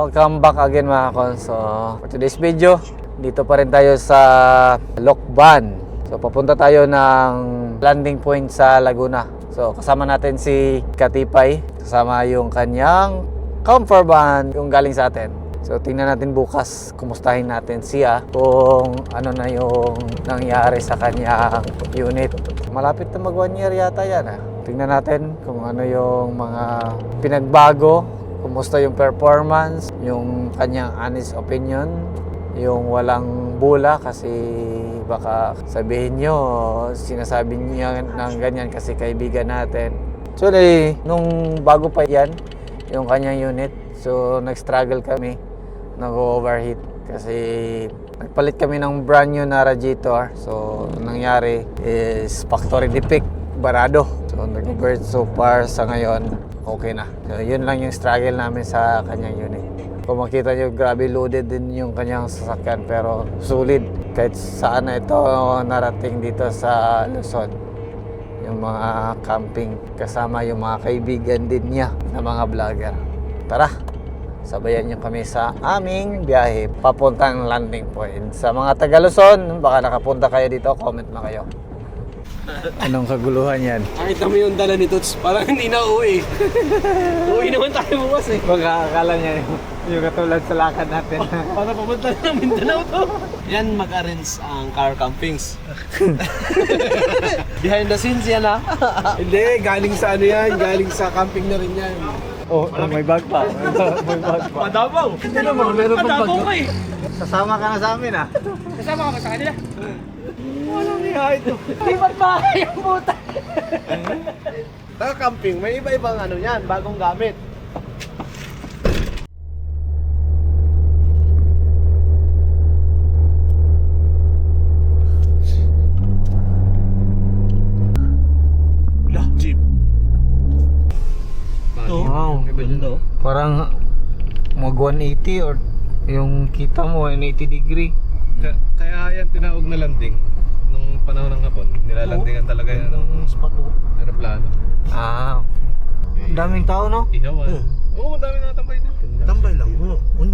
Welcome back again mga kon. So for today's video, dito pa rin tayo sa Lokban. So papunta tayo ng landing point sa Laguna. So kasama natin si Katipay, kasama yung kanyang camper van yung galing sa atin. So tingnan natin bukas, kumustahin natin siya kung ano na yung nangyari sa kanyang unit. Malapit na mag 1 year yata yan Tingnan natin kung ano yung mga pinagbago, kumusta yung performance, yung kanyang honest opinion, yung walang bula kasi baka sabihin nyo, sinasabi niya ng ganyan kasi kaibigan natin. Actually, nung bago pa yan, yung kanyang unit, so nag-struggle kami, nag-overheat kasi nagpalit kami ng brand new na radiator. So, nangyari is factory defect, barado. So, nag-burn so far sa ngayon, okay na. So, yun lang yung struggle namin sa kanyang unit. Kung makita nyo, grabe loaded din yung kanyang sasakyan pero solid. Kahit saan na ito narating dito sa Luzon. Yung mga camping, kasama yung mga kaibigan din niya na mga vlogger. Tara! Sabayan nyo kami sa aming biyahe papuntang landing point. Sa mga taga Luzon, baka nakapunta kayo dito, comment na kayo. Anong kaguluhan yan? Nakita mo yung dala ni Toots, parang hindi na uwi. Uwi naman tayo bukas eh. Baka akala niya yung katulad sa lakad natin. Para papunta na Mindanao to. Yan mag-arrange ang car campings. Behind the scenes yan Hindi, galing sa ano yan, galing sa camping na rin yan. Oh, may bag pa. May bag pa. Padabaw! Hindi naman, meron pang bag. Padabaw ka eh. Sasama ka na sa amin Kasama ka ba sa kanila? Walang niya ito. Di ba't bahay ang puta? Sa camping, may iba-ibang ano yan, bagong gamit. Jeep. Wow. Parang mag 180 or yung kita mo 180 degree. Kaya yan tinawag na landing. Nung panahon ng hapon, nilalandingan talaga yan ng aeroplano. Ang daming tao no? Ihawan. Oo, madami nakatambay na. Tambay lang.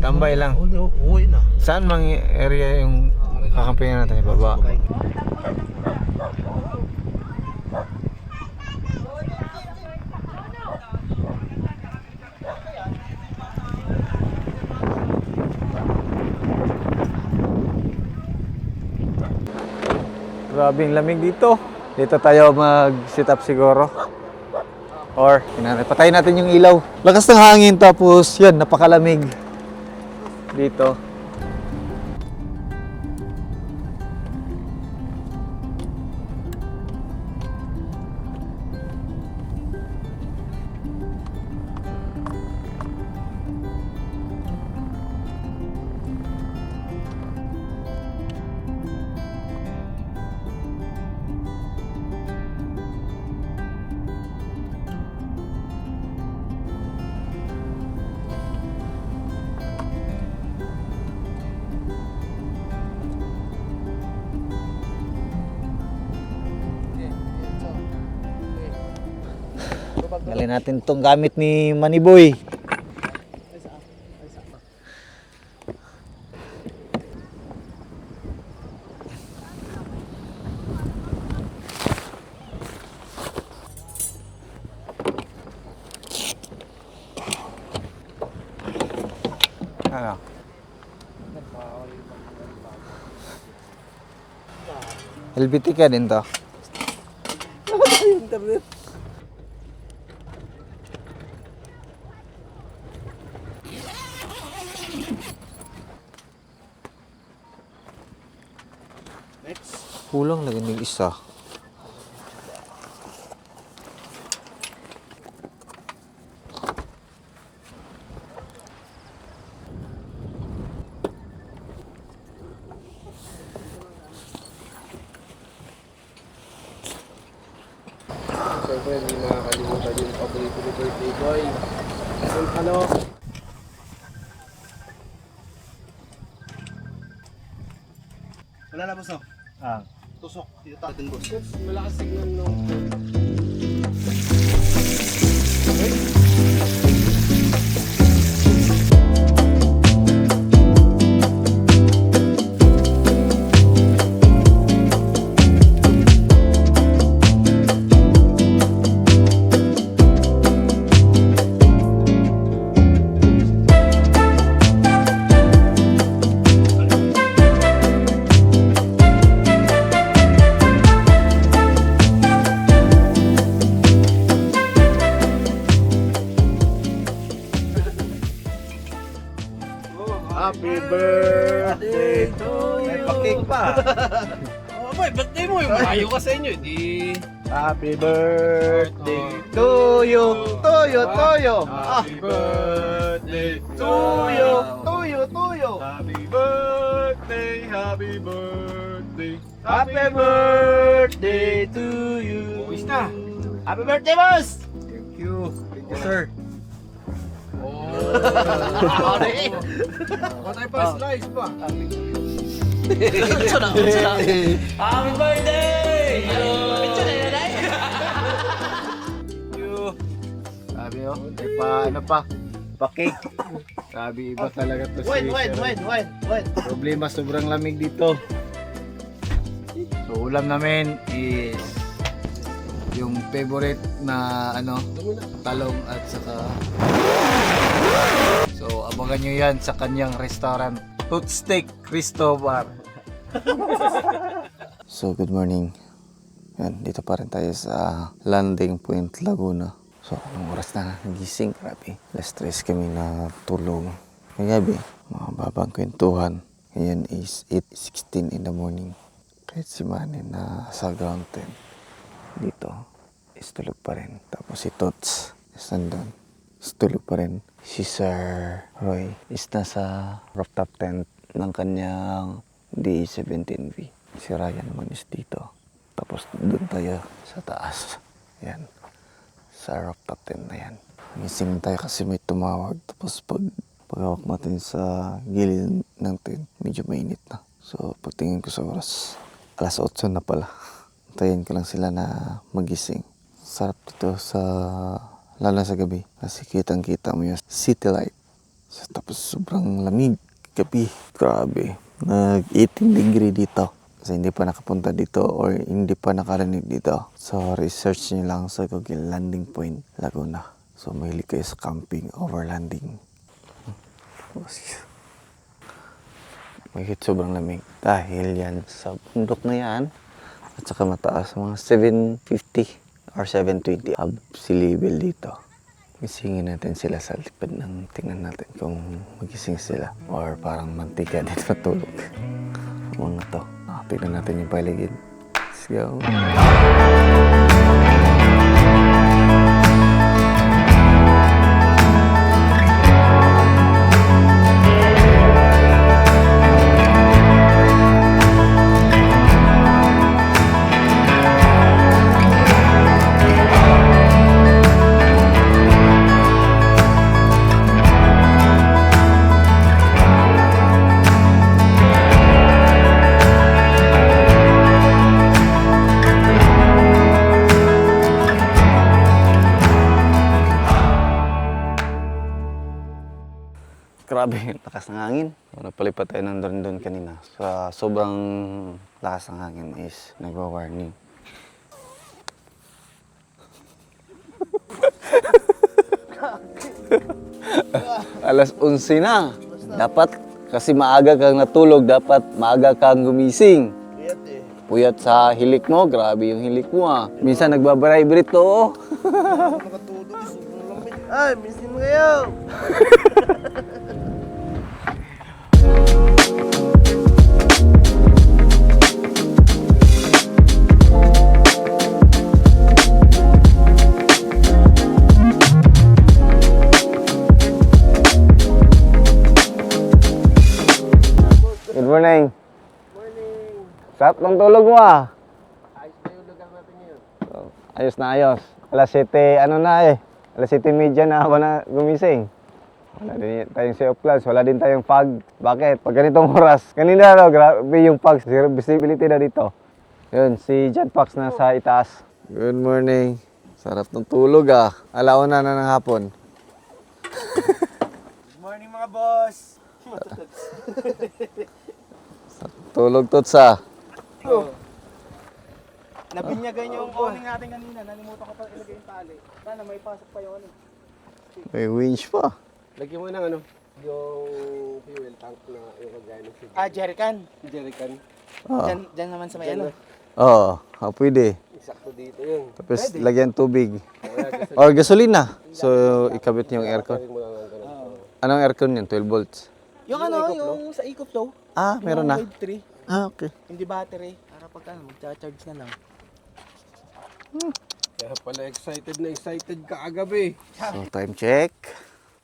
Tambay lang. Uwi na. Saan mang area yung kakampingan natin ibaba? Grabing lamig dito. Dito tayo mag-sit up siguro. Or, patayin natin yung ilaw. Lakas ng hangin tapos yan, napakalamig. Dito. Galin natin itong gamit ni Maniboy. Ano? LBT ka din to? Internet. Kulang lagi ng isa. Siyempre, hindi makakalimutan yung paborito ni birthday boy. Ano? Wala na boss no? Tusok. Dito natin boss. Malakas signal nung... birthday to you. May pa-cake pa. Oh, boy, birthday mo. Yung malayo ka sa inyo. Di... Happy birthday to you. Toyo, toyo. Happy birthday Toyo, toyo, toyo. Happy birthday, happy birthday. Happy birthday to you. Buwis na. Happy birthday, boss. Thank you, sir. Oh. Patay pa, slice pa. Happy birthday! Sabi nyo, may pa, ano pa, pa-cake. Sabi, iba talaga to Wait. Problema, sobrang lamig dito. So, ulam namin is yung favorite na ano, talong at saka so, abangan nyo yan sa kanyang restaurant, Toothstick Cristobal. So, good morning. Yan, dito pa rin tayo sa Landing Point, Laguna. So, anong oras na nagising? Grabe. Alas 3 kami na tulog. Kagabi, mga babang kwentuhan. Ngayon is 8:16 in the morning. Kahit si Manny na sa ground 10. Dito, is tulog pa rin. Tapos si Tots is nandun. Is tulog pa rin. Si Sir Roy is nasa rooftop tent ng kanyang DE-17V. Si Ryan naman is dito. Tapos doon tayo sa taas. Yan. Sa rooftop tent na yan. Gising tayo kasi may tumawag. Tapos paghawak natin sa gilid ng tent, medyo mainit na. So pagtingin ko sa oras, alas 8 na pala. Antayin ko lang sila na magising. Sarap dito sa, lalo sa gabi. Kasi kitang-kita mo yung city light. So, tapos sobrang lamig. Gabi. Grabe. Nag-18 degree dito. Kasi hindi pa nakapunta dito or hindi pa nakarinig dito. So, research nyo lang sa Google Landing Point, Laguna. So, mahilig kayo sa camping, overlanding. Mahigit sobrang lamig. Dahil yan sa bundok na yan. At saka mataas, mga 750 or 720 ab si level dito. Gisingin natin sila sa lipad ng tingnan natin kung magising sila. Or parang mantika dito matulog. Mga to. Tignan natin yung paligid. Let's go. Grabe, lakas ng hangin. So, napalipat tayo ng doon kanina. Sa sobrang lakas ng hangin is nagwa-warning. Alas 11 na. Dapat, kasi maaga kang natulog, dapat maaga kang gumising. Puyat sa hilik mo, grabe yung hilik mo ah. Minsan nagbabribe to. Ay, misin mo kayo. Good morning. Morning. Sarap ng tulog mo ah. Ayos na yung lugar natin ngayon. Ayos na ayos. Alas 7, ano na eh. Alas 7:30 na ako na gumising. Wala din tayong safe class, wala din tayong fog. Bakit? Pag ganitong oras, kanina raw, grabe yung fog. Zero visibility na dito. Yun, si Jet Fox na sa itaas. Good morning. Sarap ng tulog ah. Alauna na ng hapon. Good morning mga boss. Tulog tot sa. Nabinyagan yung awning natin kanina. Nalimutan ko pa ilagay yung tali. Sana may pasok pa yung ano. May winch pa. Lagyan mo ng ano, yung fuel tank na yung kagaya ng sige. Jerrycan. Jerrycan. Diyan naman sa may ano. Oo, pwede. Sakto dito yun. Tapos lagyan tubig. Or gasolina. So, ikabit niyo yung aircon. Mo lang ang ganun. Anong aircon yan? 12 volts? Yung ano, yung sa EcoFlow. Ah, meron na. Wave 3. Ah, okay. Hindi battery. Para pag ano, magcha-charge na lang. Kaya pala excited ka agabi. So, time check.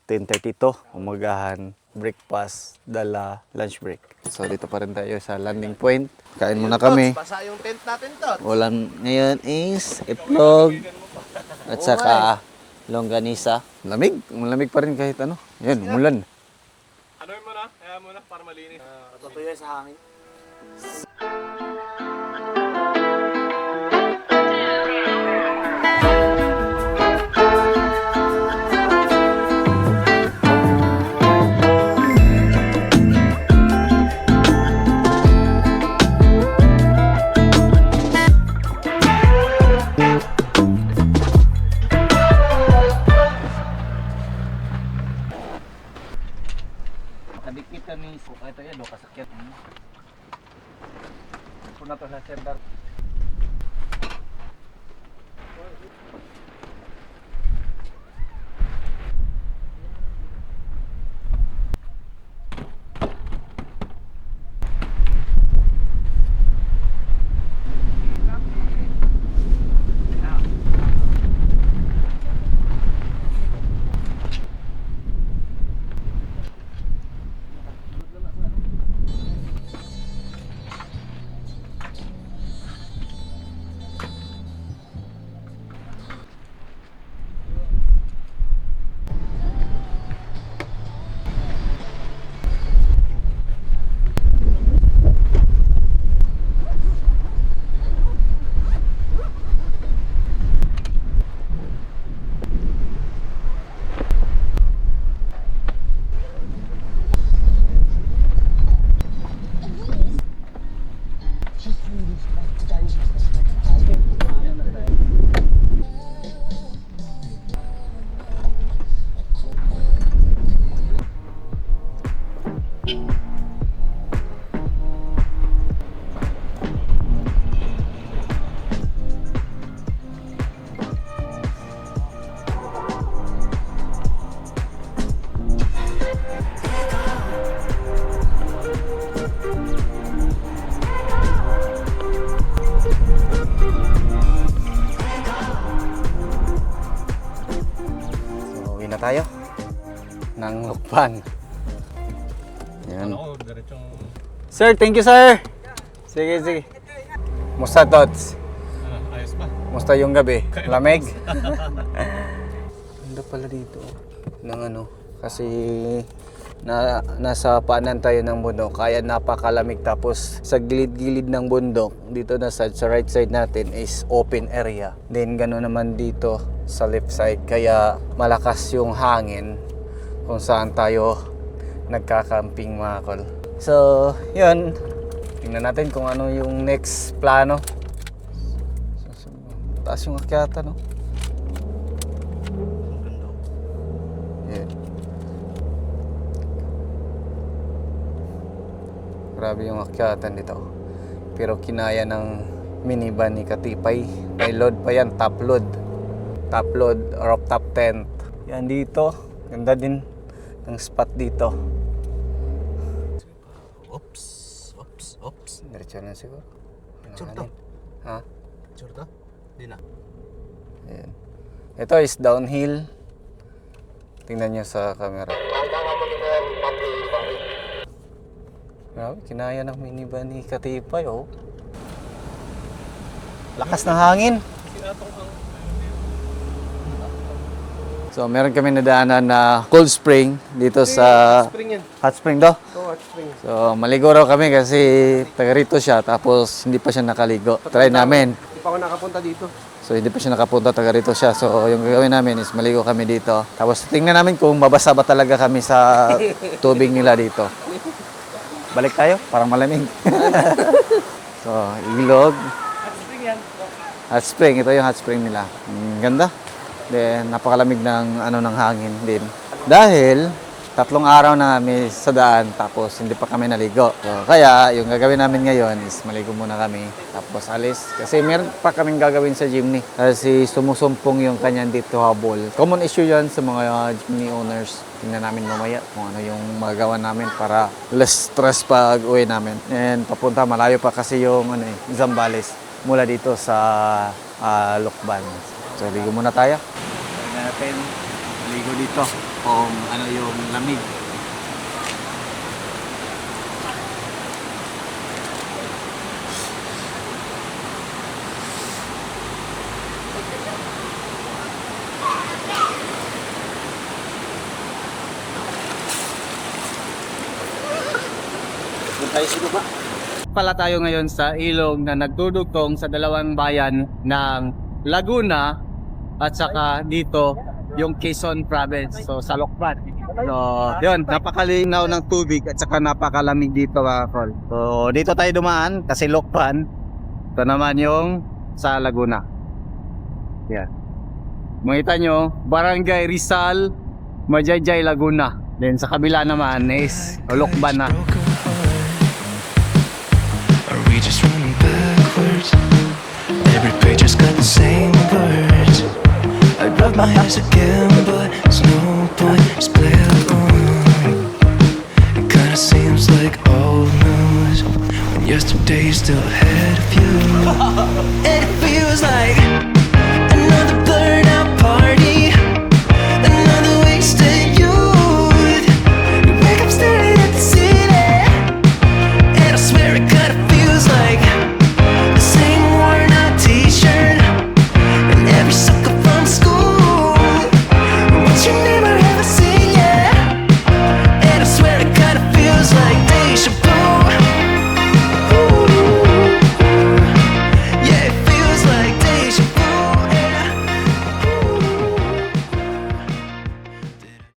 10:32. Umagahan. Breakfast. Dala. Lunch break. So, dito pa rin tayo sa landing point. Kain muna kami. Basa yung tent natin, Tot. Ulam ngayon is itlog. At saka longganisa. Lamig. Malamig pa rin kahit ano. Yan, umulan. Ano mo na? Kaya mo na para malinis. Tutuyo sa hangin. Kadikit ni suka ito yan, kasakit. Puna to sa center. Uwi na tayo ng Lukban. Yan. Sir, thank you sir. Sige, sige. Musta Tots? Ayos ba? Musta yung gabi? Lamig? Ganda pala dito. Ng ano, kasi nasa paanan tayo ng bundok, kaya napakalamig. Tapos sa gilid-gilid ng bundok, dito na sa right side natin is open area. Then gano'n naman dito sa left side, kaya malakas yung hangin kung saan tayo nagkakamping mga kol. So, yun. Tingnan natin kung ano yung next plano. Taas yung akyatan, no? Yan. Grabe yung akyatan dito. Pero kinaya ng minivan ni Katipay. May load pa yan, top load. Top load or top tent. Yan dito. Ganda din ng spot dito. Oops. Diretso na siguro. Sure to? Ha? Sure to? Di na. Ayan. Ito is downhill. Tingnan nyo sa camera. Grabe, kinaya ng minivan ni Katipay, oh. Lakas ng hangin. So, meron kami nadaanan na cold spring dito sa Spring yan. hot spring daw. Hot spring. So, maligo raw kami kasi taga rito siya, tapos hindi pa siya nakaligo. Try namin. Hindi pa ako nakapunta dito. So, hindi pa siya nakapunta, taga rito siya. So, yung gagawin namin is maligo kami dito. Tapos, tingnan namin kung babasa ba talaga kami sa tubig nila dito. Balik tayo, parang malamig. So, ilog. Hot spring yan. Hot spring, ito yung hot spring nila. Ganda. Then, napakalamig ng hangin din. Dahil 3 araw na kami sa daan tapos hindi pa kami naligo. So, kaya yung gagawin namin ngayon is maligo muna kami tapos alis. Kasi meron pa kaming gagawin sa jeepney. Kasi sumusumpong yung kanyang dito habol. Common issue yan sa mga jeepney owners. Tingnan namin mamaya kung ano yung magagawa namin para less stress pag uwi namin. And papunta, malayo pa kasi yung Zambales mula dito sa Lokban. So, ligo muna tayo. Tingnan natin, ligo dito kung ano yung lamig. Pala tayo ngayon sa ilog na nagdudugtong sa dalawang bayan ng Laguna at saka dito yung Quezon Province, so sa Lokban. So, yun, napakalinaw ng tubig at saka napakalamig dito mga kol. So, dito tayo dumaan kasi Lokban. Ito naman yung sa Laguna. Yan. Makita nyo, Barangay Rizal, Majayjay, Laguna. Then sa kabila naman is Lokban na. Are we just running backwards? Every page has got the same words. I rub my eyes again, but there's no point. Just play along. It kinda seems like old news when yesterday is still ahead of you. And it feels like